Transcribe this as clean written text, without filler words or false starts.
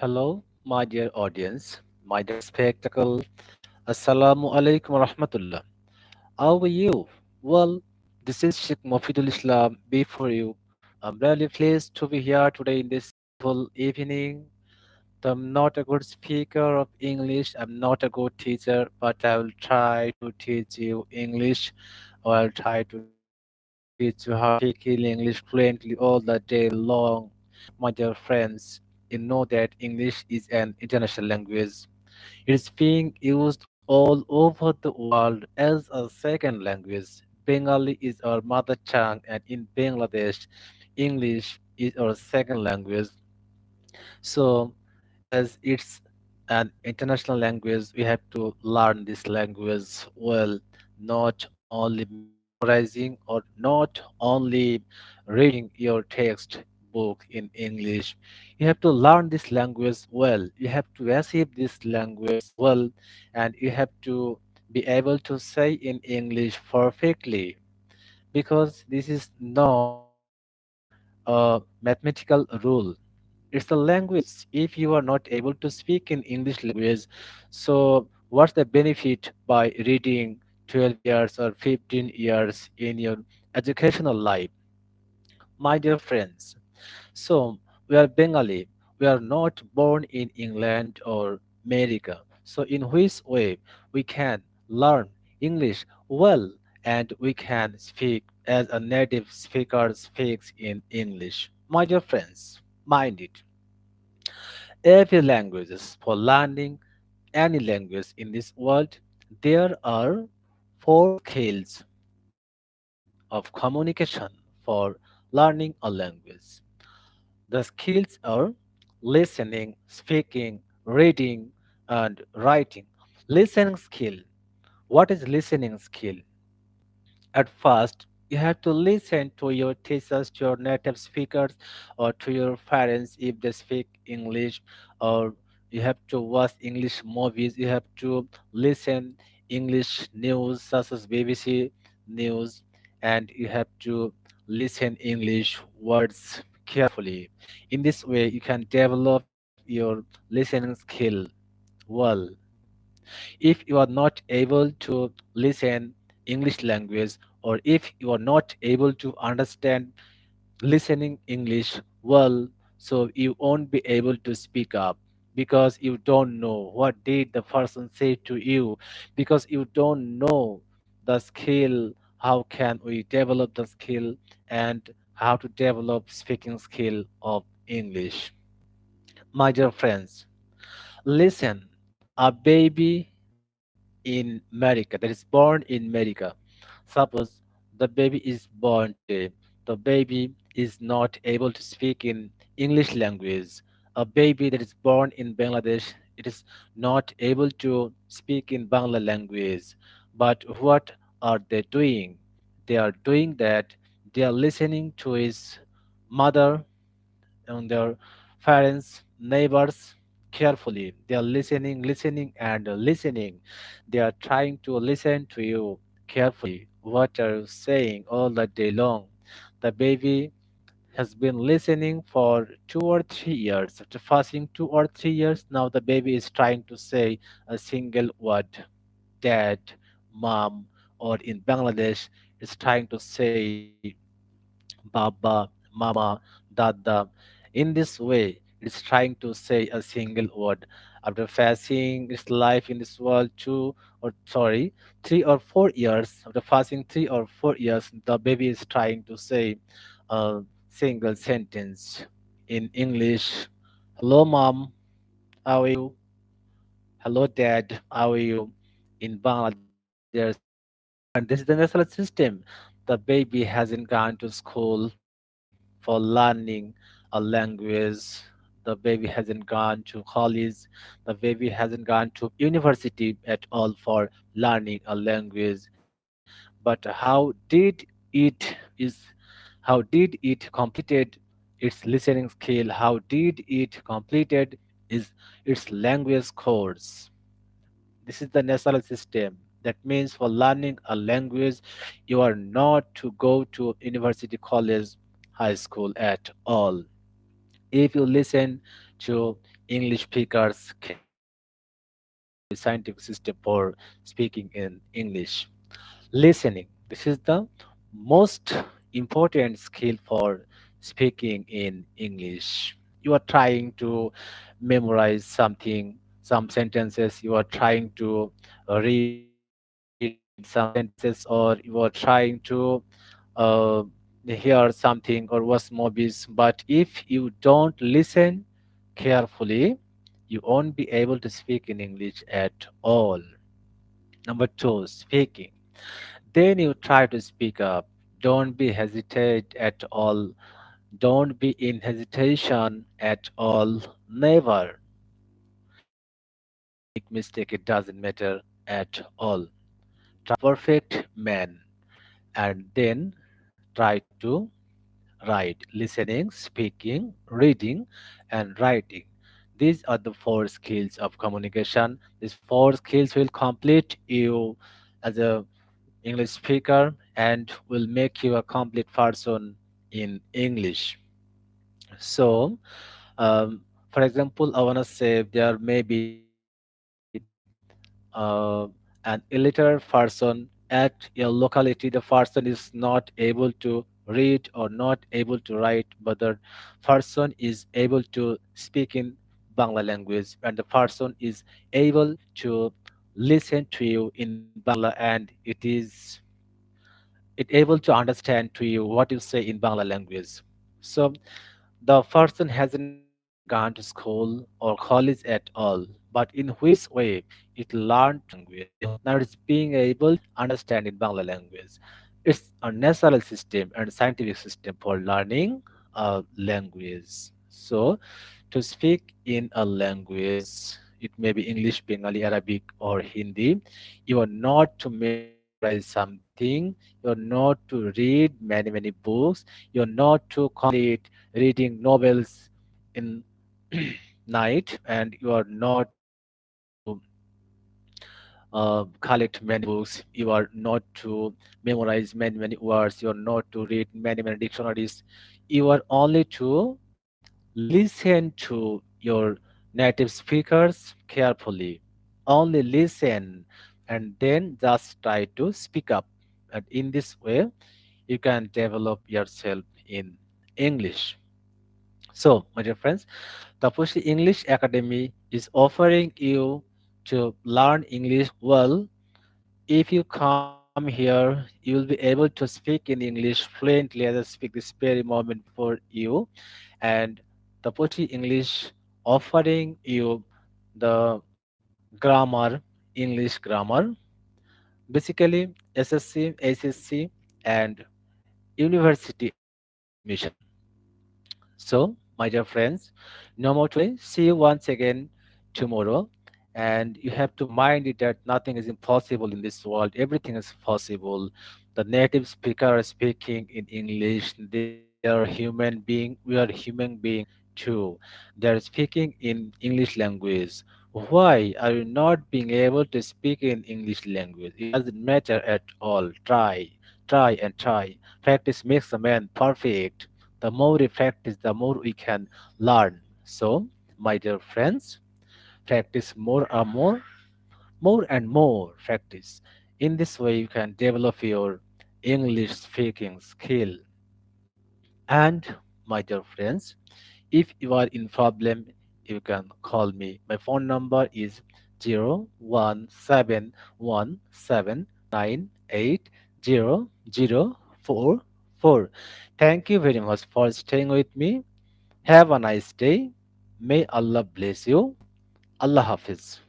Hello, my dear audience, my dear spectacle. Assalamu alaikum wa rahmatullah. How are you? Well, this is Sheikh Mofidul Islam before you. I'm really pleased to be here today in this full evening. I'm not a good speaker of English, I'm not a good teacher, but I will try to teach you English, or I'll try to teach you how to speak in English fluently all the day long. My dear friends, you know that English is an international language. It is being used all over the world as a second language. Bengali is our mother tongue, and in Bangladesh, English is our second language. So, as it's an international language, we have to learn this language well, not only memorizing or not only reading your textbook in English. You have to learn this language well. You have to achieve this language well, and you have to be able to say in English perfectly because this is not a mathematical rule, it's a language. If you are not able to speak in English language, so what's the benefit by reading 12 years or 15 years in your educational life? My dear friends, so we are Bengali. We are not born in England or America. So in which way we can learn English well and we can speak as a native speaker speaks in English? My dear friends, mind it. Every languages for learning any language in this world, there are four skills of communication for learning a language. The skills are listening, speaking, reading, and writing. Listening skill. What is listening skill? At first, you have to listen to your teachers, to your native speakers, or to your parents if they speak English, or you have to watch English movies. You have to listen English news such as BBC news, and you have to listen English words carefully. In this way, you can develop your listening skill well. If you are not able to listen English language, or if you are not able to understand listening English well, so you won't be able to speak up because you don't know what did the person say to you, because you don't know the skill. How can we develop the skill and how to develop speaking skill of English? My dear friends, listen, a baby in America, that is born in America. Suppose the baby is born today. The baby is not able to speak in English language. A baby that is born in Bangladesh, it is not able to speak in Bangla language. But what are they doing? They are doing that they are listening to his mother and their parents, neighbors carefully. They are listening, listening, and listening. They are trying to listen to you carefully. What are you saying all the day long? The baby has been listening for 2 or 3 years. After fasting 2 or 3 years, now the baby is trying to say a single word, dad, mom, or in Bangladesh, is trying to say Baba, Mama, Dada. In this way, it's trying to say a single word. After fasting its life in this world 3 or 4 years, after fasting 3 or 4 years, the baby is trying to say a single sentence in English. Hello, mom. How are you? Hello, dad. How are you? In Bangladesh, and this is the national system. The baby hasn't gone to school for learning a language. The baby hasn't gone to college. The baby hasn't gone to university at all for learning a language. But how did it is how did it completed its listening skill? How did it completed is its language course? This is the national system. That means for learning a language, you are not to go to university, college, high school at all. If you listen to English speakers can develop a scientific system for speaking in English. Listening. This is the most important skill for speaking in English. You are trying to memorize something, some sentences, you are trying to read some sentences, or you are trying to uh, hear something or watch movies. But if you don't listen carefully, you won't be able to speak in English at all. Number two, speaking. Then you try to speak up. Don't be hesitate at all. Don't be in hesitation at all. Never. If you make mistake, it doesn't matter at all. Perfect man. And then try to write. Listening, speaking, reading, and writing. These are the four skills of communication. These four skills will complete you as a English speaker and will make you a complete person in English. So, for example, I want to say there may be an illiterate person at your locality. The person is not able to read or not able to write, but the person is able to speak in Bangla language, and the person is able to listen to you in Bangla, and it able to understand to you what you say in Bangla language. So the person hasn't gone to school or college at all, but in which way it learned language. Now it's being able to understand in Bangla language. It's a natural system and scientific system for learning a language. So to speak in a language, it may be English, Bengali, Arabic, or Hindi. You are not to memorize something. You're not to read many books. You're not to complete reading novels in night, and you are not to collect many books. You are not to memorize many words. You are not to read many dictionaries. You are only to listen to your native speakers carefully. Only listen and then just try to speak up. And in this way, you can develop yourself in English. So, my dear friends, Taposhi English Academy is offering you to learn English well. If you come here, you will be able to speak in English fluently as I speak this very moment for you. And Taposhi English offering you the grammar, English grammar, basically SSC, ACC, and university admission. So, my dear friends, no more today. See you once again tomorrow. And you have to mind it that nothing is impossible in this world. Everything is possible. The native speaker is speaking in English. They are human being. We are human being too. They are speaking in English language. Why are you not being able to speak in English language? It doesn't matter at all. Try and try. Practice makes a man perfect. The more we practice, the more we can learn. So, my dear friends, practice more and more practice. In this way, you can develop your English speaking skill. And, my dear friends, if you are in problem, you can call me. My phone number is 01717980044. Thank you very much for staying with me. Have a nice day. May Allah bless you. Allah Hafiz.